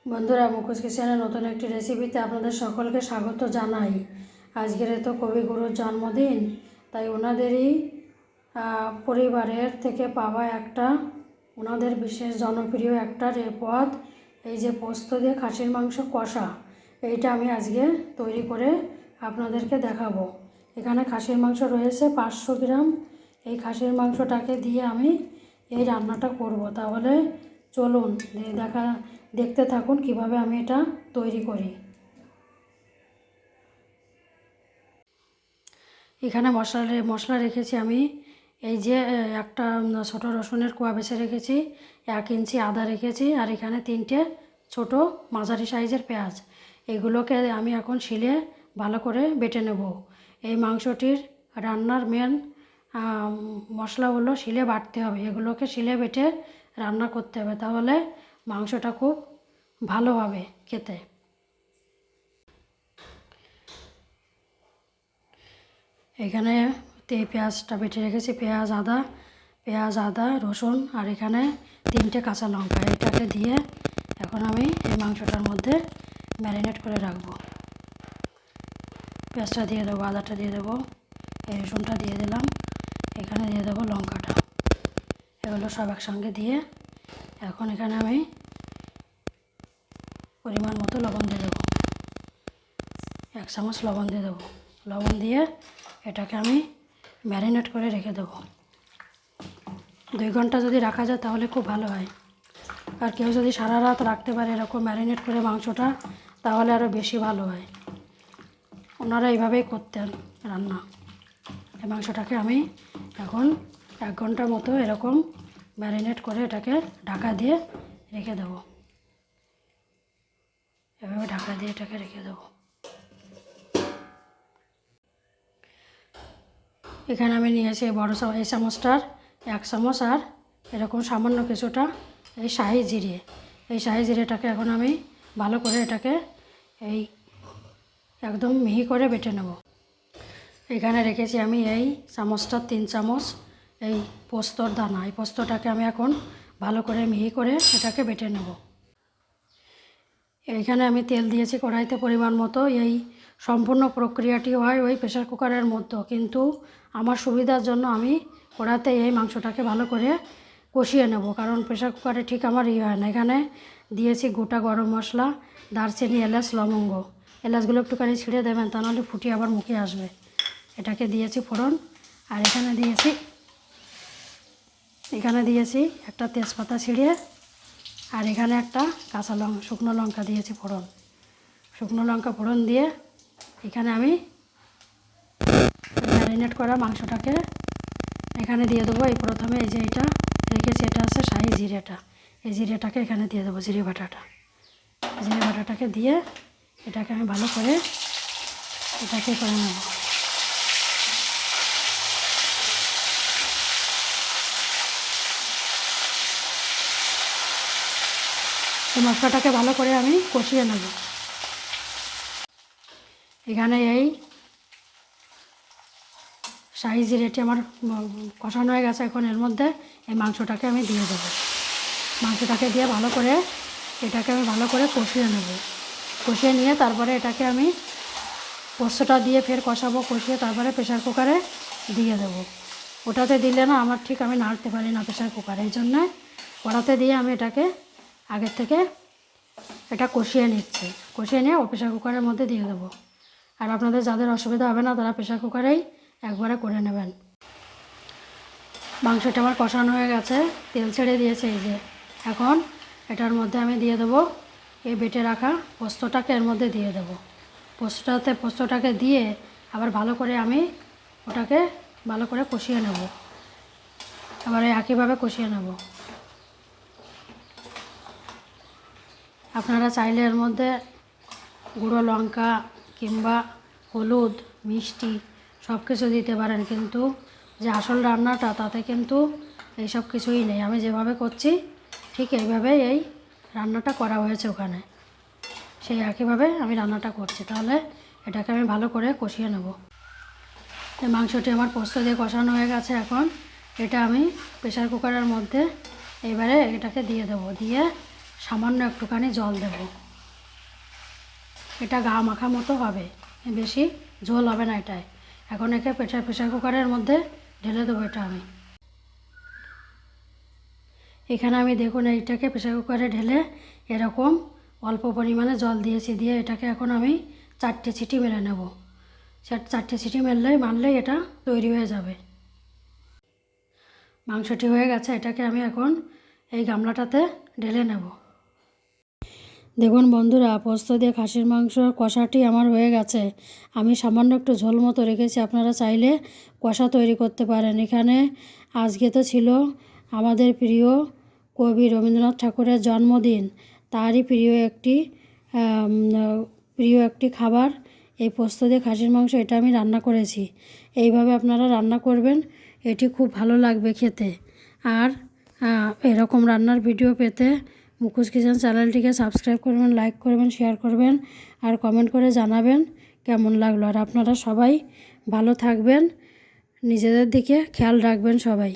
বন্ধুরা, মুখোশ কিচেনের নতুন একটি রেসিপিতে আপনাদের সকলকে স্বাগত জানাই। আজকের তো কবিগুরুর জন্মদিন, তাই ওনাদেরই পরিবারের থেকে পাওয়া একটা ওনাদের বিশেষ জনপ্রিয় একটা পদ, এই যে পোস্ত দিয়ে খাসির মাংস কষা, এইটা আমি আজকে তৈরি করে আপনাদেরকে দেখাবো। এখানে খাসির মাংস রয়েছে 500 গ্রাম। এই খাসির মাংসটাকে দিয়ে আমি এই রান্নাটা করব। তাহলে চলুন দেখতে থাকুন কিভাবে আমি এটা তৈরি করি। এখানে মশলা রেখেছি আমি, এই যে একটা ছোটো রসুনের কোয়া বেছে রেখেছি, 1 ইঞ্চি আদা রেখেছি, আর এখানে 3টে ছোট মাঝারি সাইজের পেঁয়াজ। এগুলোকে আমি এখন শিলে ভালো করে বেটে নেব। এই মাংসটির রান্নার মেন মশলা হলো শিলে বাটতে হবে। এগুলোকে শিলে বেটে রান্না করতে হবে, তাহলে মাংসটা খুব ভালো হবে খেতে। এখানে পেঁয়াজটা বেটে রেখেছি, পেঁয়াজ আদা রসুন, আর এখানে 3টে কাঁচা লঙ্কা। এটাকে দিয়ে এখন আমি এই মাংসটার মধ্যে ম্যারিনেট করে রাখবো। পেঁয়াজটা দিয়ে দেবো, আদাটা দিয়ে দেবো, এই রসুনটা দিয়ে দিলাম, এখানে দিয়ে দেবো লঙ্কাটা। এগুলো সব একসঙ্গে দিয়ে এখন এখানে আমি পরিমাণ মতো লবণ দিয়ে দেবো, 1 চামচ লবণ দিয়ে দেবো। লবণ দিয়ে এটাকে আমি ম্যারিনেট করে রেখে দেবো। 2 ঘন্টা যদি রাখা যায় তাহলে খুব ভালো হয়। আর কেউ যদি সারা রাত রাখতে পারে এরকম ম্যারিনেট করে মাংসটা, তাহলে আরও বেশি ভালো হয়। ওনারা এইভাবেই করতেন রান্না। এই মাংসটাকে আমি এখন 1 ঘন্টার মতো এরকম ম্যারিনেট করে এটাকে ঢাকা দিয়ে রেখে দেবো। এভাবে ঢাকা দিয়ে এটাকে রেখে দেবো। এখানে আমি নিয়েছি এই চামচটার 1 চামচ, আর এরকম সামান্য কিছুটা এই শাহি জিরে। এই শাহি জিরেটাকে এখন আমি ভালো করে এটাকে এই একদম মিহি করে বেটে নেব। এখানে রেখেছি আমি এই চামচটার 3 চামচ এই পোস্তর দানা। এই পোস্তটাকে আমি এখন ভালো করে মিহি করে এটাকে বেটে নেব। এইখানে আমি তেল দিয়েছি কড়াইতে পরিমাণ মতো। এই সম্পূর্ণ প্রক্রিয়াটি হয় ওই প্রেসার কুকারের মধ্যে, কিন্তু আমার সুবিধার জন্য আমি কড়াইতে এই মাংসটাকে ভালো করে কষিয়ে নেব, কারণ প্রেসার কুকারে ঠিক আমার হয় না। এখানে দিয়েছি গোটা গরম মশলা, দারচিনি, এলাচ, লবঙ্গ। এলাচগুলো একটুখানি ছিঁড়ে দেবেন, তা নাহলে ফুটিয়ে আবার মুখে আসবে। এটাকে দিয়েছি ফোড়ন, আর এখানে দিয়েছি একটা তেজপাতা ছিঁড়ে, আর এখানে একটা শুকনো লঙ্কা দিয়েছি ফোড়ন। শুকনো লঙ্কা ফোড়ন দিয়ে এখানে আমি ম্যারিনেট করা মাংসটাকে এখানে দিয়ে দেবো। এই প্রথমে এই যে এটা রেখেছি, এটা আছে শাহি জিরেটা। এই জিরেটাকে এখানে দিয়ে দেবো, জিরে বাটাটাকে দিয়ে এটাকে আমি ভালো করে এটাকে করে নেব। এই মশলাটাকে ভালো করে আমি কষিয়ে নেব। এখানে এই শাহি জিরেটি আমার কষানো হয়ে গেছে। এখন এর মধ্যে এই মাংসটাকে আমি দিয়ে দেবো। মাংসটাকে দিয়ে এটাকে আমি ভালো করে কষিয়ে নেব। কষিয়ে নিয়ে তারপরে এটাকে আমি পোস্তটা দিয়ে ফের কষাবো। কষিয়ে তারপরে প্রেসার কুকারে দিয়ে দেবো। ওটাতে দিলে না আমি নাড়তে পারি না প্রেসার কুকারে, এই জন্য কড়াতে দিয়ে আমি এটাকে আগের থেকে এটা কষিয়ে নিচ্ছি। কষিয়ে নিয়ে প্রেসার কুকারের মধ্যে দিয়ে দেবো। আর আপনাদের যাদের অসুবিধা হবে না তারা প্রেসার কুকারেই একবারে করে নেবেন। মাংসটা আমার কষানো হয়ে গেছে, তেল ছেড়ে দিয়েছে। এই যে এখন এটার মধ্যে আমি দিয়ে দেবো এই বেটে রাখা পোস্তটাকে, এর মধ্যে দিয়ে দেবো। পোস্তটাকে দিয়ে আবার ভালো করে আমি ওটাকে ভালো করে কষিয়ে নেব। আবার একইভাবে কষিয়ে নেব। আপনারা চাইলে এর মধ্যে গুঁড়ো লঙ্কা কিংবা হলুদ, মিষ্টি সব কিছু দিতে পারেন, কিন্তু যে আসল রান্নাটা তাতে কিন্তু এইসব কিছুই নেই। আমি যেভাবে করছি ঠিক এইভাবেই এই রান্নাটা করা হয়েছে ওখানে, সেই একইভাবে আমি রান্নাটা করছি। তাহলে এটাকে আমি ভালো করে কষিয়ে নেব। এই মাংসটি আমার পোস্ত দিয়ে কষানো হয়ে গেছে। এখন এটা আমি প্রেসার কুকারের মধ্যে এবারে এটাকে দিয়ে দেবো। দিয়ে সামান্য একটুখানি জল দেব। এটা গা মাখা মতো হবে, বেশি ঝোল হবে না এটায়। এখন একে প্রেসার কুকারের মধ্যে ঢেলে দেবো। এটা আমি এখানে দেখুন এইটাকে প্রেসার কুকারে ঢেলে এরকম অল্প পরিমাণে জল দিয়েছি, দিয়ে এটাকে এখন আমি 4টে সিটি মেরে নেব। 4টে সিটি মারলেই এটা তৈরি হয়ে যাবে। মাংসটি হয়ে গেছে, এটাকে আমি এখন এই গামলাটাতে ঢেলে নেব। দেখুন বন্ধুরা, পোস্ত দিয়ে খাসির মাংস কষাটি আমার হয়ে গেছে। আমি সামান্য একটু ঝোল মতো রেখেছি, আপনারা চাইলে কষা তৈরি করতে পারেন। এখানে আজকে তো ছিল আমাদের প্রিয় কবি রবীন্দ্রনাথ ঠাকুরের জন্মদিন, তারই প্রিয় একটি খাবার এই পোস্ত দিয়ে খাসির মাংস। এটা আমি রান্না করেছি, এইভাবে আপনারা রান্না করবেন, এটি খুব ভালো লাগবে খেতে। আর এরকম রান্নার ভিডিও পেতে মুখোশ কিচেন চ্যানেলটিকে সাবস্ক্রাইব করবেন, লাইক করবেন, শেয়ার করবেন আর কমেন্ট করে জানাবেন কেমন লাগলো। আর আপনারা সবাই ভালো থাকবেন, নিজেদের দিকে খেয়াল রাখবেন সবাই।